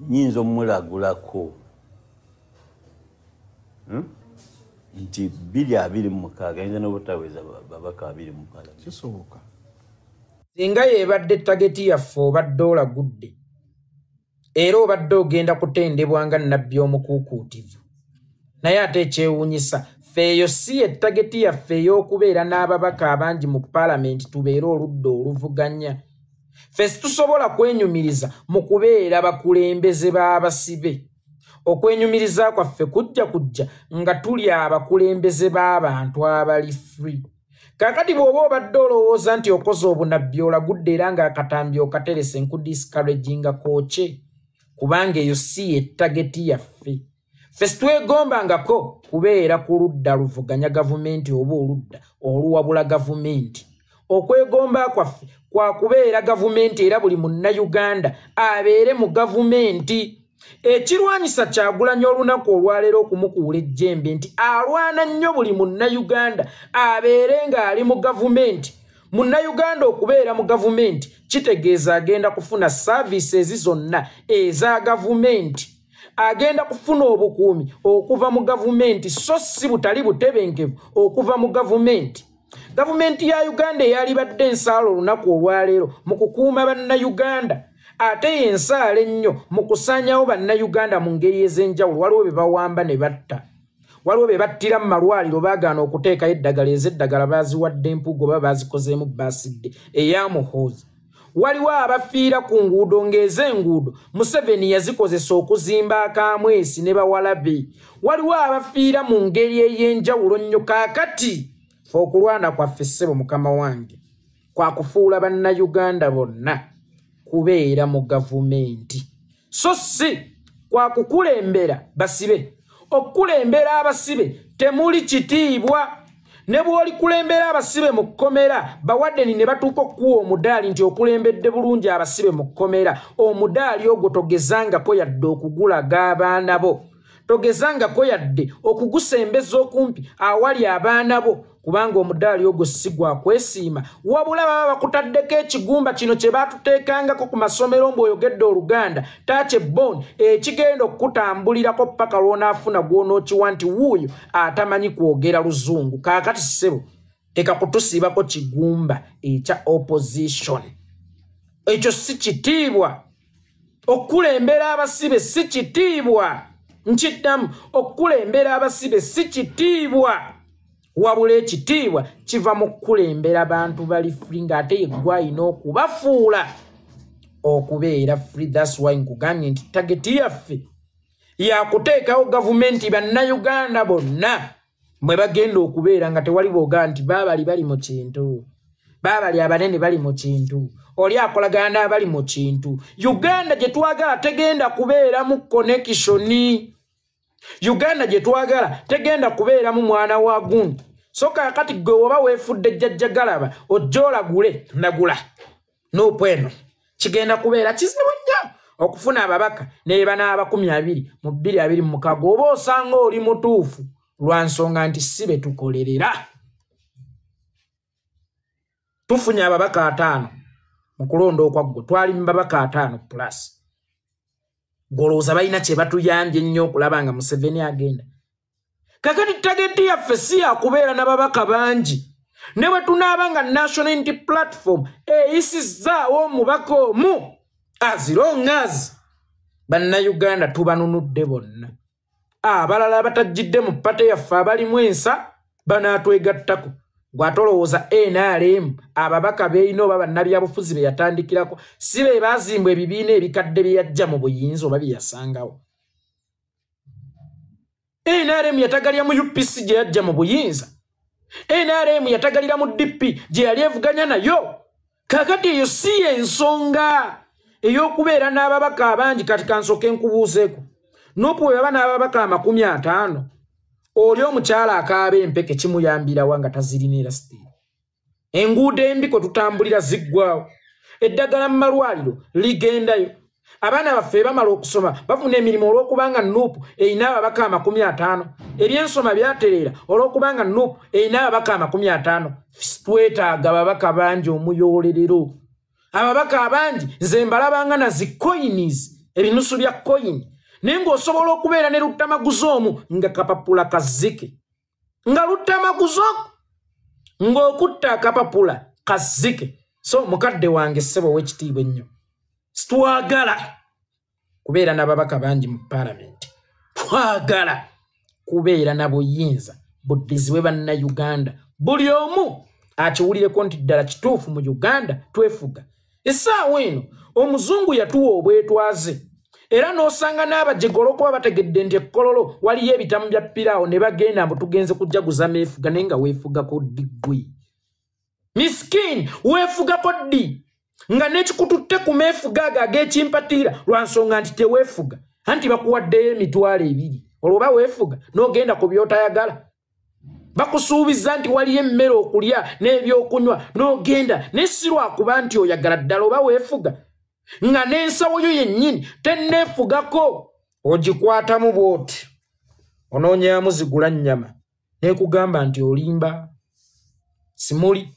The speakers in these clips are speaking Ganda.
nyinzo mulagulako nti 226 ayinza n'obutaweza babaka 2 mu Parliament kisoboka singa yebadde tageti yaffe obadde olagudde era obadde ogenda kutendebwa nga nnabbi omukuukuutivu naye ate ekyewuunyisa feeyo si ye tageti yaffe ey'okubeera n'ababaka abangi mu Parliament tubeere oludda oluvuganya ffe situsobola kwenyumiriza mu kubeera bakulembeze b'abasibe okwenyumiriza kwaffe kujja nga tuli abakulembeze b'abantu abali free kakati bw'oba obadde olowooza nti okoze obunabbi olagudde era ng'akatambi okaterese nkudiscouraginga kooke kubanga eyo si ye tageti yaffe ffe situwegombangako kubeera ku ludda luvuganya gavumenti oba oludda oluwabula gavumenti okwegomba kwaffe kwa kubeera gavumenti era buli munnayuganda abeere mu gavumenti ekirwanyisa Kyagulanyi olunaku olwaleero okumukuula ejjembe nti alwana nnyo buli munnayuganda abeere ng'ali mu gavumenti munnayuganda okubeera mu gavumenti kitegeeza agenda kufuna services zonna eza gavumenti agenda kufuna obukuumi okuva mu gavumenti so si butali butebenkevu okuva mu gavumenti gavumenti ya Uganda eyalibadde ensaalo olunaku olwaleero mu kukuuma bannayuganda ate yensaala ennyo mu kusaanyawo bannayuganda mu ngeri ez'enjawulo waliwo be bawamba ne batta waliwo be battira mu malwaliro baagaana okuteekayo eddagala ez'eddagala baaziwadde empugo oba baazikozeemu baasidde eyamuhoozi waliwo abafiira ku nguudo ng'ez'enguudo Museveni yazikozesa okuzimba akamwesi ne bawalabe waliwo abafiira mu ngeri ey'enjawulo nnyo kaakati fe okulwana kwaffe ssebo mukama wange kwa kufuula bannayuganda bonna kubeera mu gavumenti so si kwa kukulembera basibe okukulembera abasibe temuli kitiibwa ne bw'oli kulembera abasibe mu kkomera bawaddeni ne batuuka okuwa omudaali nti okulembedde bulungi abasibe mu kkomera omudaali ogwo togezangako yadde okugulaga abaana bo togezangako yadde okugusembeza okumpi awali abaana bo kubanga omudaali ogwo si gwa kwesiima wabula baba bakutaddeko ekigumba kino kye baatuteekangako ku masomero mbw'oyogedde Oluganda tache bone ekigenda okutambulirako paka lw'onaafuna gw'onookiwa nti wuuyo atamanyi kwogera Luzungu kaakati ssebo teka kutusiibako kigumba ekya opposition ekyo si kitiibwa okulembera abasibe si kitiibwa nkiddamu okulembera abasibe si kitiibwa wabula ekitiibwa kiva mu kukulembera abantu bali free ng'ate yeggwa alina okubafuula okubeera free. That's why nkugambye nti tageti yaffe yakuteekawo gavumenti bannayuganda bonna mwe bagenda okubeera nga tewali booga nti baabali bali mu kintu baabali abanene bali mu kintu oli akolagana abali mu kintu. Uganda gye twagala tegenda kubeera mu connection. Uganda gye twagala tegenda kubeera mu mwana wa gundi so kaakati gwe oba weefudde jjajja galaba ojjoola gule nagula n'opweno kigenda kubeera kizibu nnyo okufuna ababaka neeba n'aba20 mu 2026 oba osanga oli mutuufu lwa nsonga nti si be tukolerera. Tufunye ababaka 5 mu kulonda okwaggwe twali mu babaka 5 plus golooza balina kye batuyambye nnyo okulaba nga Museveni agenda. Kakati tageti yaffe si yakubeera n'ababaka bangi ne bwe tunaaba nga National Unity Platform eyisizzaawo omubaka omu as long as bannayuganda tubanunudde bonna abalala abatajjidde mu pate yaffe abalimu ensa banaatwegattako gwatolowooza NRM ababaka beeyina oba bannabyabufuzi be yatandikirako si be baazimbwa ebibiina ebikadde bye yajja mu buyinza oba bye yasangawo. NRM yatagalira mu UPC gye yajja mu buyinza. NRM yatagalira mu DP gye yali evuganya nayo. Kakati eyo si ensonga ey'okubeera n'ababaka abangi kati kansooke nkubuuzeeko. Nupu we baba n'ababaka 50 oli omukyala akaaba empeke kimuyambira wanga tazirina elasitiri. Enguudo embi kwe tutambulira ziggwawo. Eddagala mu malwaliro ligendayo. Abaana baffe bamala okusoma bafuna emirimu olw'okubanga Nuupu erina ababaka 50. Ebyensoma byatereera olw'okubanga Nuupu erina ababaka 50. Twetaaga ababaka bangi omuyoolerero. Ababaka abangi nze mbalabanga na zi coins ebinusu bya coin naye ng'osobola okubeera ne luttamaguzi omu nga kapapula kazike nga luttamaguzi ng'okutta akapapula kazike. So mukadde wange ssebo w'ekitiibwa ennyo, twagala kubeera n'ababaka bangi mu paalamenti, twagala kubeera na buyinza buddizibwe bannayuganda, buli omu akiwulireko nti ddala kituufu mu Uganda twefuga. Essaawa eno omuzungu yatuwa obwetwaze era n'osanga n'abajegolo kuba bategedde nti ekkololo waliyo ebitamu bya piraawo ne bagenda mbu tugenze kujaguza meefuga naye nga weefugako diggwi. Miskini weefugako ddi nga n'ekikututte ku meefuga ago ag'ekimpatiira lwa nsonga nti teweefuga, anti bakuwaddeyo emitwalo 2 olwoba weefuga n'ogenda ku by'otayagala. Bakusuubiza nti waliyo emmere okulya n'ebyokunywa n'ogenda naye si lwakuba nti oyagala ddala oba weefuga. Nga n'ensawo yo yennyini tenneefugako ogikwatamu bw'oti onoonyamu zigula nnyama n'ekugamba nti olimba simuli.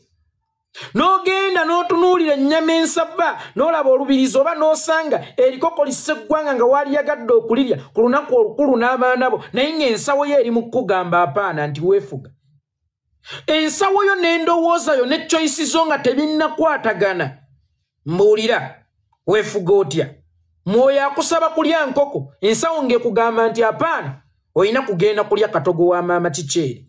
N'ogenda n'otunuulira ennyama ensava n'olaba olubirizi oba n'osanga erikoko lisse eggwanga nga waliyagadde okulirya ku lunaku olukulu n'abaana bo naye ng'ensawo yo eri mu kukugamba apaana nti weefuga. Ensawo yo n'endowooza yo ne choice zo nga tebinnakwatagana. Mbuulira weefuga otya? Mwoyo akusaba kulya nkoko, ensawo ng'ekugamba nti apaana olina kugenda kulya katogo wa maama Kiceere.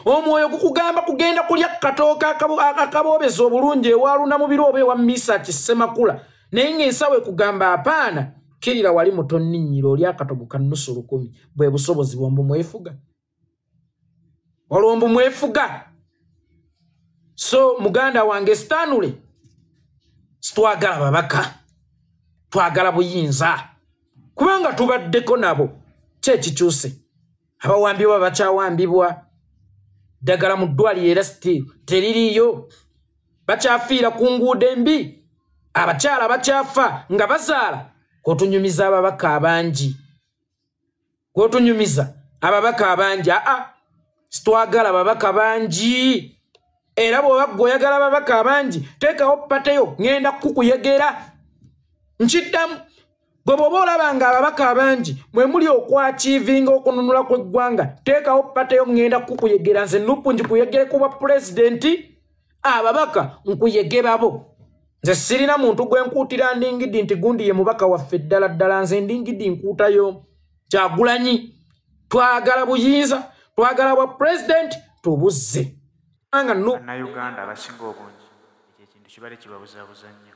Omwoyo gukugamba kugenda kulya katooka akaboobeza obulungi ewaluna mu biro oba ewa Misa Kisemakula naye ng'ensawo ekugamba apaana kirira wali muto nninnyira oli akatogo ka nnusu 1000 bwe busobozi bwombu mwefuga. Olwombu mwefuga. So muganda wange stanule sitwagala babaka, twagala buyinza kubanga tubaddeko nabo kyekikyuse. Abawambibwa bakyawambibwa, ddagala mu ddwaliro era teririiyo, bakyafiira ku nguudo embi, abakyala bakyafa nga bazaala. Kwotunyumiza ababaka abangi, kwotunyumiza ababaka abangi. Sitwagala babaka bangi era bw'oba gw'oyagala babaka abangi teekawo pateyo ngenda kukuyegera. Nkiddamu gwe bw'oba olabanga ababaka abangi mwe muli okwakiivinga okununula kw'eggwanga teekawo pateyo ngenda kukuyegera. Nze Nuupu nkikuyegere kuba pulezidenti, ababaka nkuyegerabo. Nze sirina muntu gwe nkuutira Ndingidi nti gundi ye mubaka waffe ddala ddala. Nze Ndingidi nkuutayo Kyagulanyi. Twagala buyinza, twagala bwa pulezidenti tubuzze. Bannayuganda abasinga obungi ekyo ekintu kibale kibabuzaabuza nnyo.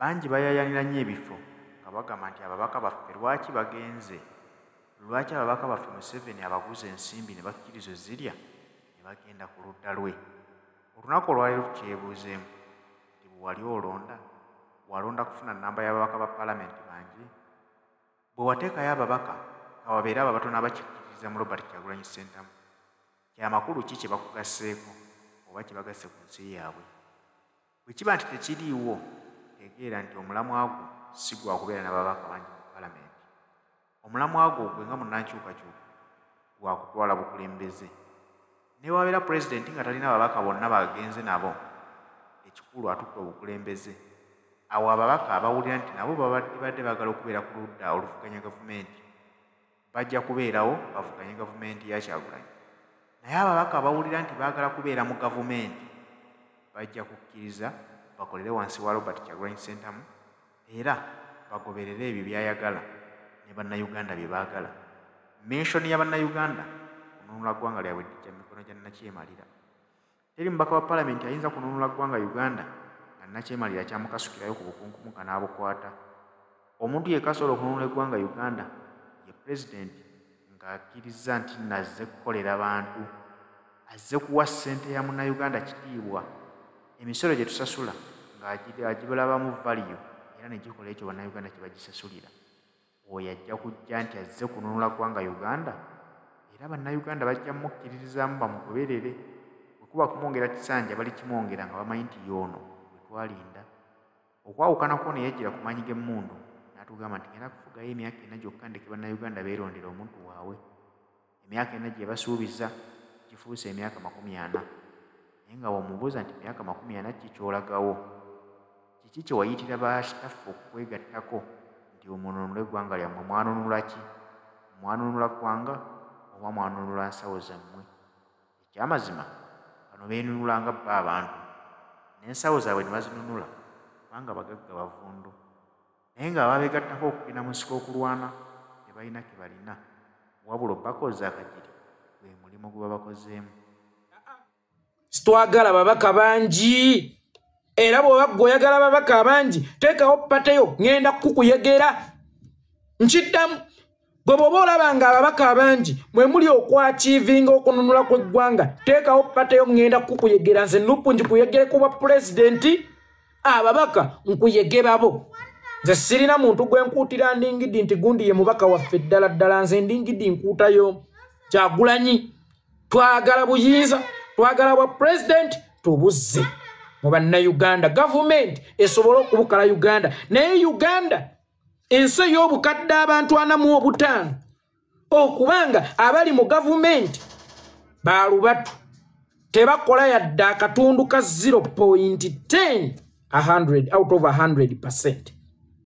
Bangi bayayanira nnyo ebifo nga bagamba nti ababaka baffe lwaki bagenze, lwaki ababaka baffe Museveni abaguza ensimbi ne bakkirizo zirya ne bagenda ku ludda lwe. Olunaku olwaleero tukyebuuzeemu nti bwe wali walonda kufuna nnamba y'ababaka ba paalamenti bangi, bwe wateekayo ababaka nga babeere ababatono abakikkiriza mu Robert Kyagulanyi Ssentamu, kyamakulu ki kye bakugasseeko oba kye bagasse ku nsi yaabwe? Bwe kiba nti tekiriiwo, tegeera nti omulamwa gwo si gwa kubeera n'ababaka bangi mu paalamenti. Omulamwa gwo gwe nga munnankyukakyuka gwa kutwala bukulembeze. Ne wabeera pulezidenti nga talina ababaka bonna bagenze nabo, ekikulu atutte obukulembeze. Awo ababaka abawulira nti nabo babadde baagala okubeera ku ludda oluvuganya gavumenti bajja kubeerawo bavuganye gavumenti ya Kyagulanyi. Naye ababaka abawulira nti baagala kubeera mu gavumenti bajja kukkiriza bakolere wansi wa Robert Kyagulanyi Ssentamu era bagoberere ebyo byayagala ne bannayuganda bye baagala. Menshoni ya bannayuganda kununula ggwanga lyabwe lijja mu mikono gya Nakyemalira. Teri mubaka wa paalamenti ayinza kununula ggwanga Uganda nga Nakyemalira kyamukasukirayo ku bukunkumuka n'abukwata. Omuntu yekka asobola okununula eggwanga Uganda ye pulezidenti ng'akkiriza nti nazze kukolera bantu, azze kuwa ssente ya munnayuganda kitiibwa, emisolo gye tusasula ng'agibalabamu valiyo era ne gikola ekyo bannayuganda kye bagisasulira. Oyo ajja kujja nti azze kununula ggwanga Uganda era bannayuganda bajja mukkiririzaamu bamugoberere. Bwe kuba kumwongera kisanja bali kimwongera nga bamanyi nti y'ono bwe twalinda. Okwawukanako ne yajjira ku maanyi g'emmundu n'atugamba nti ngenda kufugayo emyaka 4 gyokka ndeke bannayuganda beerondera omuntu waabwe. Emyaka 4 gye basuubiza kifuuse emyaka 40. Naye nga bw'omubuuza nti emyaka 40 ki ky'olagawo, kiki kye wayitira bakitaffe okwegattako nti omwanunula eggwanga lyammwe mwanunula ki? Mwanunula ggwanga oba mwanunula nsawo zammwe? Ekyamazima bano beenunulanga bba abantu n'ensawo zaabwe ne bazinunula kubanga bagagga bavundu, naye ng'ababeegattako okugenda mu nsiko okulwana tebalina ke balina wabula bakoze akagiri gwe mulimo gwe babakozeemu. Sitwagala babaka bangi era bw'oba ggwe oyagala babaka bangi teekawo pateyo ŋŋenda kukuyegera. Nkiddamu gwe bw'oba olaba nga ababaka abangi mwe muli okwakiivinga okununula kw'eggwanga teekawo pateyo ŋŋenda kukuyegera. Nze Nuupu nkikuyegere kuba pulezidenti, ababaka nkuyegerabo. Nze sirina muntu gwe nkuutira Ndingidi nti gundi ye mubaka waffe ddala ddala. Nze Ndingidi nkuutayo Kyagulanyi. Twagala buyinza, twagala bwa pulezidenti tubuzze mu bannayuganda. Gavumenti esobole okubukala Uganda, naye Uganda ensi ey'obukadde abantu 45 okubanga abali mu gavumenti balubatu tebakola yadde akatundu ka 0.10 out of 100%.